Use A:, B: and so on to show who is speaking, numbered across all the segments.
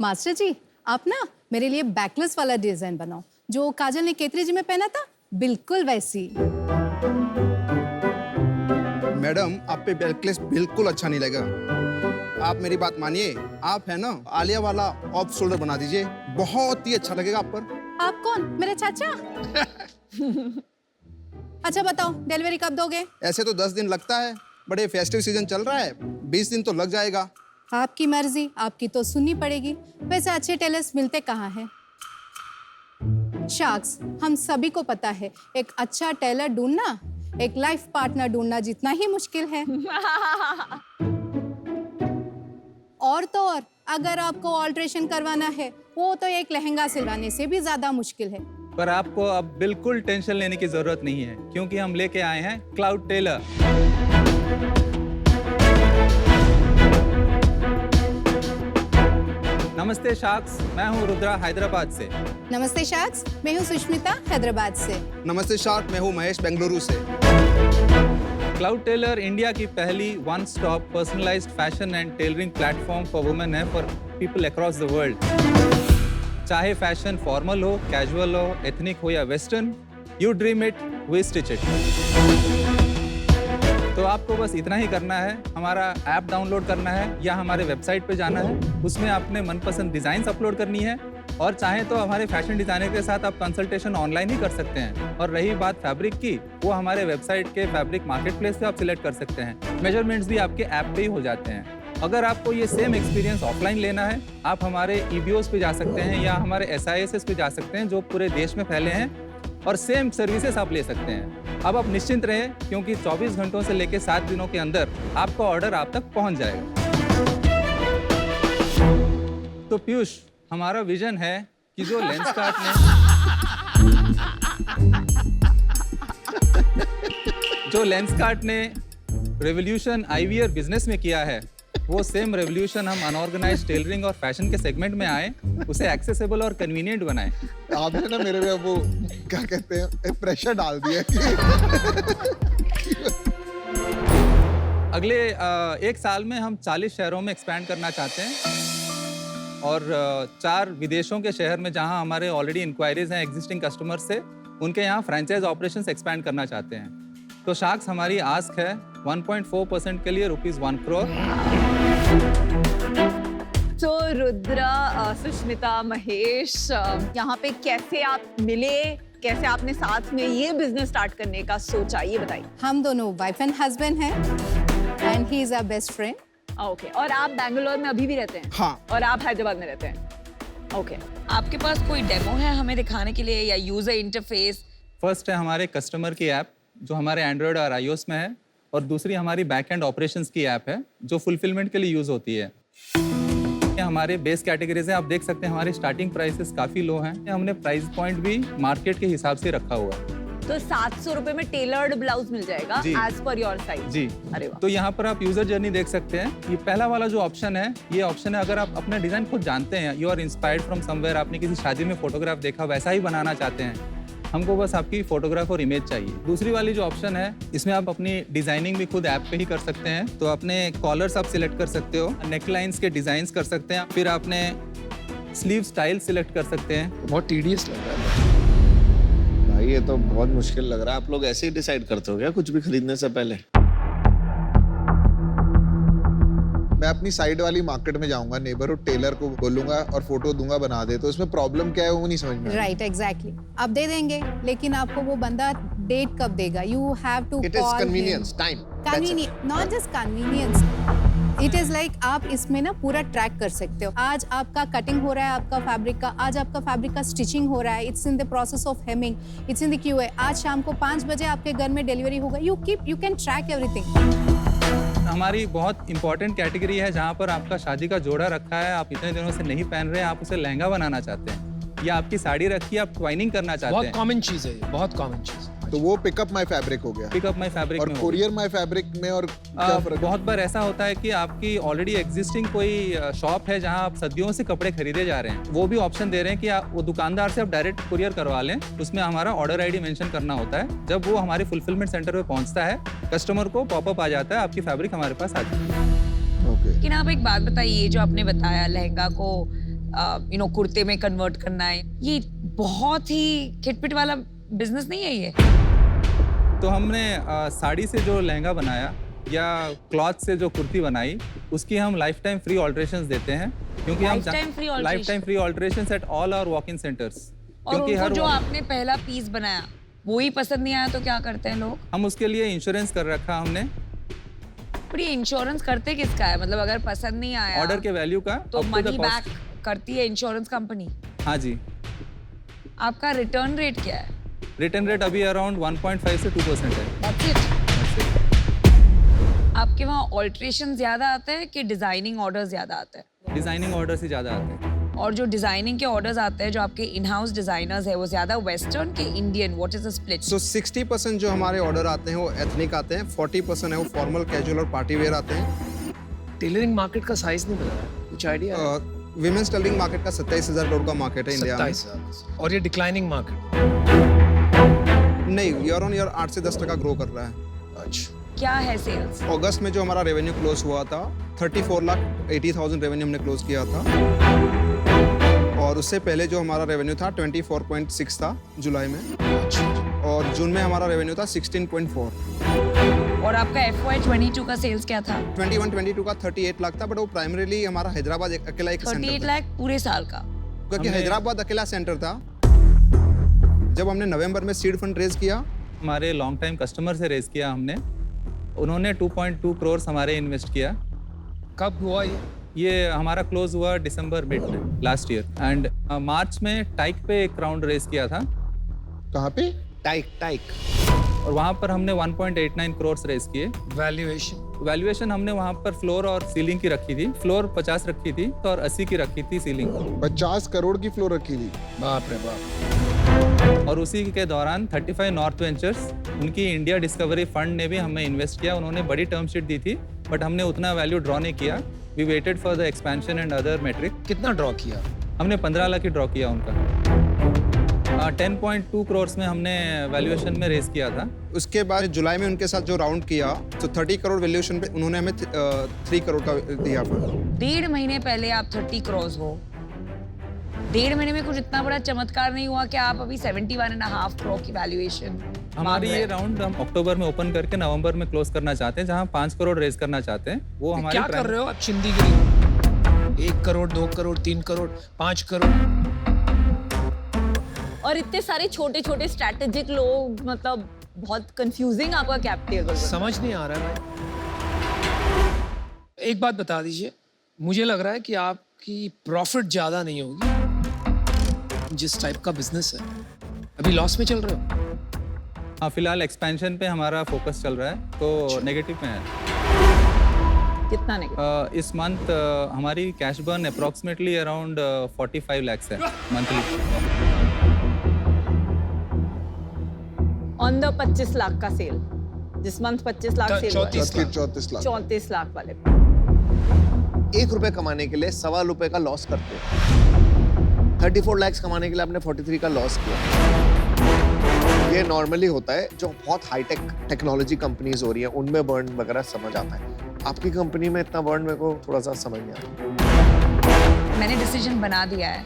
A: Master जी, आप ना मेरे लिए बैकलेस वाला डिजाइन बनाओ, जो काजल ने केतरी जी में पहना था, बिल्कुल वैसी।
B: मैडम, आप पे बैकलेस बिल्कुल अच्छा नहीं लगेगा। आप मेरी बात मानिए, आप है ना आलिया वाला ऑफ शोल्डर बना दीजिए, बहुत ही अच्छा लगेगा आप पर।
A: आप कौन, मेरे चाचा? अच्छा बताओ, डिलीवरी कब दोगे?
B: ऐसे तो 10 दिन लगता है, बड़े फेस्टिव सीजन चल रहा है, 20 दिन तो लग जाएगा।
A: आपकी मर्जी, आपकी तो सुननी पड़ेगी। वैसे अच्छे टेलर्स मिलते कहाँ हैं? शार्क्स, हम सभी को पता है, एक अच्छा टेलर ढूंढना एक लाइफ पार्टनर ढूंढना जितना ही मुश्किल है। और तो और, अगर आपको ऑल्ट्रेशन करवाना है, वो तो एक लहंगा सिलवाने से भी ज्यादा मुश्किल है।
C: पर आपको अब बिल्कुल टेंशन लेने की जरूरत नहीं है, क्योंकि हम लेके आए हैं क्लाउड टेलर। नमस्ते शार्क्स, मैं हूँ रुद्रा हैदराबाद से।
A: नमस्ते शार्क्स, मैं हूँ सुष्मिता हैदराबाद से।
B: नमस्ते शार्क, मैं हूँ महेश बेंगलुरु से।
C: क्लाउड टेलर इंडिया की पहली one stop personalised fashion and tailoring platform for women है, for people across the world. चाहे फैशन फॉर्मल हो, कैजुअल हो, एथनिक हो या western, you dream it, we stitch it. तो आपको बस इतना ही करना है, हमारा ऐप डाउनलोड करना है या हमारे वेबसाइट पे जाना है, उसमें आपने मनपसंद डिज़ाइंस अपलोड करनी है, और चाहे तो हमारे फैशन डिज़ाइनर के साथ आप कंसल्टेशन ऑनलाइन ही कर सकते हैं। और रही बात फैब्रिक की, वो हमारे वेबसाइट के फैब्रिक मार्केट प्लेस से आप सिलेक्ट कर सकते हैं। मेजरमेंट्स भी आपके ऐप पे ही हो जाते हैं। अगर आपको ये सेम एक्सपीरियंस ऑफलाइन लेना है, आप हमारे EBOs पे जा सकते हैं या हमारे SISs पे जा सकते हैं, जो पूरे देश में फैले हैं, और सेम सर्विसेज आप ले सकते हैं। अब आप निश्चिंत रहें, क्योंकि 24 घंटों से लेकर 7 दिनों के अंदर आपका ऑर्डर आप तक पहुंच जाएगा। तो पीयूष, हमारा विजन है कि जो लेंसकार्ट ने रेवोल्यूशन IVR बिजनेस में किया है, वो सेम रेवोल्यूशन हम अनऑर्गेनाइज्ड टेलरिंग और फैशन के सेगमेंट में आए, उसे एक्सेसिबल और कन्वीनियंट बनाएं।
D: आपने ना मेरे पे वो क्या कहते हैं, एक प्रेशर डाल दिया कि
C: अगले 1 साल में हम 40 शहरों में एक्सपैंड करना चाहते हैं, और 4 विदेशों के शहर में जहां हमारे ऑलरेडी इंक्वायरीज हैं एग्जिस्टिंग कस्टमर्स से, उनके यहाँ फ्रेंचाइज ऑपरेशंस एक्सपैंड करना चाहते हैं। तो शार्क्स, हमारी आस्क है 1.4% के लिए ₹1 करोड़।
E: तो रुद्रा, सुष्मिता, महेश, यहाँ पे कैसे आप मिले, कैसे आपने साथ में ये बिजनेस स्टार्ट करने का सोचा, ये बताइए।
A: हम दोनों वाइफ एंड हस्बैंड हैं, and he is our best friend.
E: Okay, और आप बेंगलोर में अभी भी रहते हैं?
B: हाँ।
E: और आप हैदराबाद में रहते हैं? ओके।
F: आपके पास कोई डेमो है हमें दिखाने के लिए, या यूजर इंटरफेस?
C: फर्स्ट है हमारे कस्टमर की ऐप, जो हमारे एंड्रॉयड और iOS में है, और दूसरी हमारी बैक एंड ऑपरेशंस की ऐप है, जो फुलफिलमेंट के लिए यूज होती है। ये हमारे बेस कैटेगरीज हैं, आप देख सकते हैं हमारी स्टार्टिंग प्राइसेस काफ़ी लो हैं। हमने प्राइस पॉइंट भी मार्केट के हिसाब से रखा हुआ है।
E: तो 700 रुपए में टेलर्ड ब्लाउज मिल जाएगा एज पर योर साइज?
C: जी।
E: अरे वाह।
C: तो यहाँ पर आप यूजर जर्नी देख सकते हैं। ये पहला वाला जो ऑप्शन है, ये ऑप्शन है अगर आप अपना डिजाइन खुद जानते हैं, you are inspired from somewhere, आपने किसी शादी में फोटोग्राफ देखा, वैसा ही बनाना चाहते हैं, हमको बस आपकी फोटोग्राफ और इमेज चाहिए। दूसरी वाली जो ऑप्शन है, इसमें आप अपनी डिजाइनिंग भी खुद ऐप पे ही कर सकते हैं। तो अपने कॉलर्स आप सिलेक्ट कर सकते हो, नेक लाइन्स के डिजाइंस कर सकते हैं, फिर आपने स्लीव स्टाइल सिलेक्ट कर सकते हैं।
D: बहुत टीडियस लग रहा है भाई, ये तो बहुत मुश्किल लग रहा है।
G: आप लोग ऐसे ही डिसाइड करते हो क्या कुछ भी खरीदने से पहले?
D: मैं अपनी साइड वाली मार्केट में जाऊंगा, नेबरहुड टेलर को बोलूंगा और फोटो दूंगा बना दे, तो इसमें प्रॉब्लम क्या है वो नहीं समझ में आ रहा।
A: Right, exactly. आप दे देंगे, लेकिन आपको वो बंदा डेट कब देगा? You have to
G: It is convenience, time.
A: Convenience, not just convenience, it is like आप इसमें ना पूरा ट्रैक कर सकते हो। आज आपका कटिंग हो रहा है आपका फैब्रिक का, आज आपका फैब्रिक का स्टिचिंग हो रहा है, it's in the process of hemming, it's in the QA। आज शाम को 5 बजे आपके घर में डिलीवरी होगा, यू कैन ट्रैक एवरीथिंग।
C: हमारी बहुत इंपॉर्टेंट कैटेगरी है जहाँ पर आपका शादी का जोड़ा रखा है, आप इतने दिनों से नहीं पहन रहे, आप उसे लहंगा बनाना चाहते हैं, या आपकी साड़ी रखी है, आप ट्वाइनिंग करना चाहते हैं।
H: बहुत कॉमन चीज है ये, बहुत कॉमन चीज।
D: तो वो पिकअप माय फैब्रिक हो गया,
C: पिकअप माई फैब्रिक
D: और
C: में
D: कोरियर माय फैब्रिक में और क्या फर्क है?
C: बहुत बार ऐसा होता है कि आपकी ऑलरेडी एग्जिस्टिंग कोई शॉप है जहां आप सदियों से कपड़े खरीदे जा रहे हैं, वो भी ऑप्शन दे रहे हैं कि आप वो दुकानदार से आप डायरेक्ट कुरियर करवा लें। उसमें हमारा ऑर्डर ID मेंशन करना होता है। जब वो हमारे फुलफिलमेंट सेंटर पे पहुंचता है, कस्टमर को पॉपअप आ जाता है, आपकी फैब्रिक हमारे पास आ जाती है।
D: ओके।
F: लेकिन आप एक बात बताइए, जो आपने बताया लहंगा को यू नो कुर्ते में कन्वर्ट करना है, ये बहुत ही खिटपिट वाला बिजनेस नहीं है ये।
C: तो हमने साड़ी से जो लहंगा बनाया या क्लॉथ से जो कुर्ती बनाई, उसकी हम लाइफ टाइम फ्री ऑल्ट्रेशंस देते हैं, क्योंकि हम lifetime free alterations at all our walk in centres.
F: और उनको जो आपने पहला पीस बनाया वो ही पसंद नहीं आया तो क्या करते हैं लोग?
C: हम उसके लिए इंश्योरेंस कर रखा हमने।
F: पर ये इंश्योरेंस करते किसका है? मतलब अगर पसंद नहीं आया
C: ऑर्डर के वैल्यू का
F: तो मनी बैक करती है इंश्योरेंस कंपनी?
C: हाँ जी।
F: आपका रिटर्न रेट क्या है?
C: रिटर्न रेट अभी अराउंड 1.5 से 2% है।
F: That's it. आपके वहाँ ऑल्ट्रेशन ज्यादा आता है कि डिजाइनिंग ऑर्डर ज्यादा आता है?
C: डिजाइनिंग ऑर्डर से ज्यादा आते हैं।
F: और जो डिजाइनिंग के ऑर्डर्स आते हैं, जो आपके इन हाउस डिजाइनर्स है, वो ज्यादा वेस्टर्न के Indian? What is the split?
B: So 60% जो हमारे ऑर्डर आते हैं वो एथनिक आते हैं, 40% है वो फॉर्मल, कैजुअल और पार्टी वेयर आते हैं।
H: टेलरिंग मार्केट का साइज नहीं पता है, कुछ आइडिया है?
B: विमेंस टेलरिंग मार्केट का 27,000 करोड़ का मार्केट है इंडिया में।
H: 27,000। और ये डिक्लाइनिंग मार्केट?
B: नहीं, ईयर ऑन ईयर 8 से 10% ग्रो कर रहा है।
H: अच्छा।
F: क्या है सेल्स?
B: अगस्त में जो हमारा रेवेन्यू क्लोज हुआ था 34,80,000 रेवेन्यू हमने क्लोज किया था, और उससे पहले जो हमारा रेवेन्यू था 24.6 था जुलाई में, और जून में हमारा रेवेन्यू था 16.4।
F: और आपका FY22 का सेल्स क्या था?
B: 21-22 का 38 लाख था, बट वो प्राइमरीली हमारा हैदराबाद अकेला एक सेंटर
F: 38
B: था,
F: लाख पूरे साल का?
B: क्योंकि हैदराबाद अकेला सेंटर था। जब हमने नवंबर में सीड फंड रेज किया,
C: हमारे लॉन्ग टाइम कस्टमर से रेज किया हमने, उन्होंने 2.2 करोड़ हमारे इन्वेस्ट किया।
H: कब हुआ
C: ये हमारा क्लोज हुआ दिसंबर मिड में लास्ट ईयर, एंड मार्च में टाइक पे एक राउंड रेज किया था।
D: कहाँ पे?
G: टाइक
C: और वहाँ पर हमने 1.89 करोड़ रेज किए। वैल्यूएशन हमने वहाँ पर फ्लोर और सीलिंग की रखी थी। फ्लोर 50 रखी थी और 80 की रखी थी सीलिंग।
D: 50 करोड़ की फ्लोर रखी थी?
H: बाप रे बाप।
C: और उसी के दौरान 35 नॉर्थ वेंचर्स, उनकी इंडिया डिस्कवरी फंड ने भी हमें इन्वेस्ट किया। उन्होंने बड़ी टर्म शीट दी थी, बट हमने उतना वैल्यू ड्रॉ नहीं किया। We waited for the expansion and other metric.
H: कितना ड्रॉ किया?
C: हमने 15 लाख ही ड्रॉ किया उनका। 10.2 करोड़ में हमने वैल्यूएशन में रेज किया था।
B: उसके बाद जुलाई में उनके साथ जो राउंड किया तो 30 करोड़ वैल्यूएशन पे उन्होंने हमें 3 करोड़ का दिया फंड।
F: 1.5 महीने पहले आप 30 करोड़ हो। 1.5 महीने में कुछ इतना बड़ा चमत्कार नहीं हुआ कि आप अभी 71.5 करोड़ की वैल्यूएशन?
C: हमारी ये राउंड हम अक्टूबर में ओपन करके नवंबर में क्लोज करना चाहते हैं, जहां 5 करोड़ रेज करना चाहते हैं। वो हमारे
H: क्या कर रहे हो आप? चिंदीगिरी। 1 करोड़, 2 करोड़, 3 करोड़, 5 करोड़।
E: और इतने सारे छोटे छोटे स्ट्रैटेजिक लोग, मतलब बहुत कंफ्यूजिंग आपका कैप टेबल।
H: समझ नहीं आ रहा है भाई। एक बात बता दीजिए, मुझे लग रहा है कि आपकी प्रॉफिट ज्यादा नहीं होगी जिस टाइप का बिजनेस है। अभी लॉस में चल रहे हो?
C: हाँ, फिलहाल एक्सपेंशन पे हमारा फोकस चल रहा है, तो नेगेटिव में है।
E: कितना नेगेटिव?
C: इस मंथ हमारी cash burn approximately around 45 lakh है मंथली।
E: ऑन द 25 लाख का सेल, जिस मंथ 25 लाख सेल हुआ है।
D: 34 लाख।
E: 34 लाख वाले।
G: 1 रुपए कमाने के लिए 1.25 रुपए का लॉस करते हो। 34 लाख कमाने के लिए आपने 43 का लॉस किया। ये नॉर्मली होता है, जो बहुत हाईटेक टेक्नोलॉजी कंपनीज हो रही है उनमें बर्न वगैरह समझ आता है। आपकी कंपनी में इतना बर्न मेरे को थोड़ा सा समझ नहीं आता।
F: मैंने डिसीजन बना दिया है।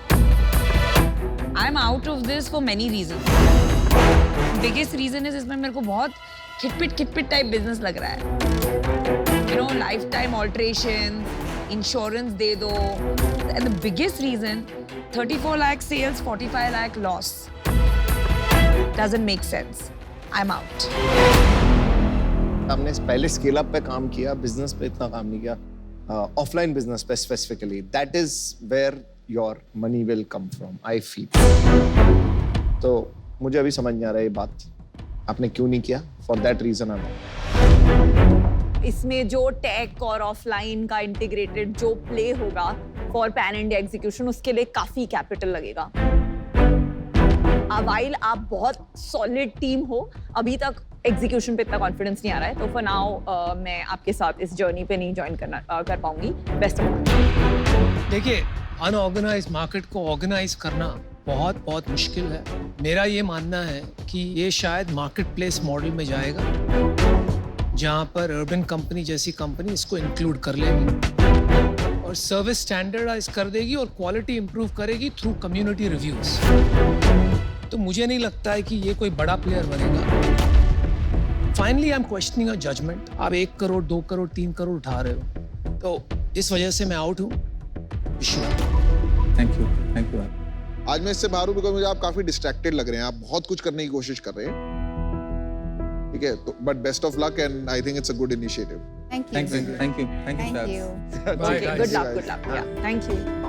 F: I am out of this for many reason. Biggest reason is, इसमें मेरे को बहुत खिटपिट टाइप बिजनेस लग रहा है। You know, lifetime alteration, insurance दे दो। And the biggest reason, 34 lakh sales, 45 lakh loss. Doesn't make sense. I am out.
G: आपने पहले स्केल अप पे काम किया, बिजनेस पे इतना काम नहीं किया, ऑफलाइन बिजनेस पे specifically. That is where your money will come from, I feel. तो मुझे अभी समझ नहीं आ रहा है ये बात आपने क्यों नहीं किया। For that reason I am.
E: इसमें जो टेक और ऑफलाइन का इंटीग्रेटेड जो प्ले होगा फॉर पैन इंडिया एग्जीक्यूशन, उसके लिए काफी कैपिटल लगेगा। वाइल आप बहुत सॉलिड टीम हो, अभी तक एग्जीक्यूशन पे इतना कॉन्फिडेंस नहीं आ रहा है, तो फॉर नाउ मैं आपके साथ इस जर्नी पे नहीं ज्वाइन कर पाऊंगी। Best of luck.
H: देखिए, अनऑर्गेनाइज्ड मार्केट को ऑर्गेनाइज करना बहुत बहुत मुश्किल है। मेरा ये मानना है कि ये शायद मार्केट प्लेस मॉडल में जाएगा, जहाँ पर अर्बन कंपनी जैसी कंपनी इसको इंक्लूड कर लेगी। और सर्विस स्टैंडर्डाइज कर देगी और क्वालिटी इंप्रूव करेगी थ्रू कम्युनिटी रिव्यूज। तो मुझे नहीं लगता है कि ये कोई बड़ा प्लेयर बनेगा। Finally I am questioning your judgement. आप 1 करोड़ 2 करोड़ 3 करोड़ उठा रहे हो, तो इस वजह से मैं आउट हूँ।
C: Thank you.
D: आज मैं इससे बाहर हूँ बिकॉज मुझे आप काफी डिस्ट्रैक्टेड लग रहे हैं, आप बहुत कुछ करने की कोशिश कर रहे हैं, ठीक है? तो but best of luck and I think it's a good initiative.
A: Thank you.
C: Thank you.
A: Thank you.
E: Okay, good luck. Yeah, thank you.